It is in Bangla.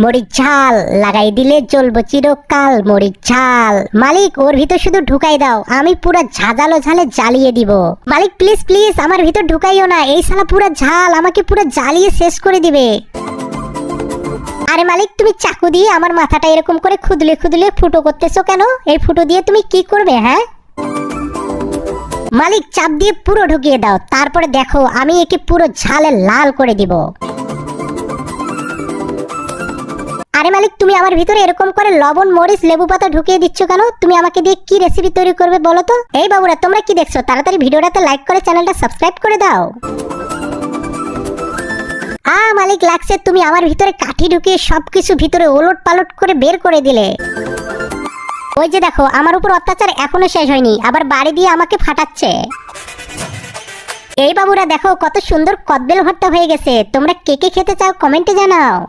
মরিচ ঝাল লাগাই দিলে জ্বলবো চিরকাল। মরিচ ঝাল মালিক, ওর ভিতর শুধু ঢুকাই দাও, আমি পুরো ঝাঁঝালো ঝালে জ্বালিয়ে দিব। মালিক প্লিজ প্লিজ আমার ভিতর ঢুকাইও না, এই শালা পুরো ঝাল আমাকে পুরো জ্বালিয়ে শেষ করে দিবে। আরে মালিক, তুমি চাকু দিয়ে আমার মাথাটা এরকম করে খুদলে খুদলে ফুটো করতেছো কেন? এই ফুটো দিয়ে তুমি কি করবে? হ্যাঁ মালিক, চাপ দিয়ে পুরো ঢুকিয়ে দাও, তারপরে দেখো আমি একে পুরো ঝালে লাল করে দিব। আরে মালিক, তুমি আমার ভিতরে এরকম করে লবণ মরিচ লেবু পাতা ঢুকিয়ে দিচ্ছ কেন? তুমি আমাকে দিয়ে কি রেসিপি তৈরি করবে বলো তো? এই বাবুরা, তোমরা কি দেখছো? তাড়াতাড়ি ভিডিওটাতে লাইক করে চ্যানেলটা সাবস্ক্রাইব করে দাও। মালিক লাগছে, তুমি আমার ভিতরে কাঠি ঢুকিয়ে সবকিছু ভিতরে ওলট পালট করে বের করে দিলে। ওই যে দেখো, আমার উপর অত্যাচার এখনো শেষ হয়নি, আবার বাড়ি দিয়ে আমাকে ফাটাচ্ছে। এই বাবুরা দেখো, কত সুন্দর কদবেল ভর্তা হয়ে গেছে। তোমরা কে কে খেতে চাও কমেন্টে জানাও।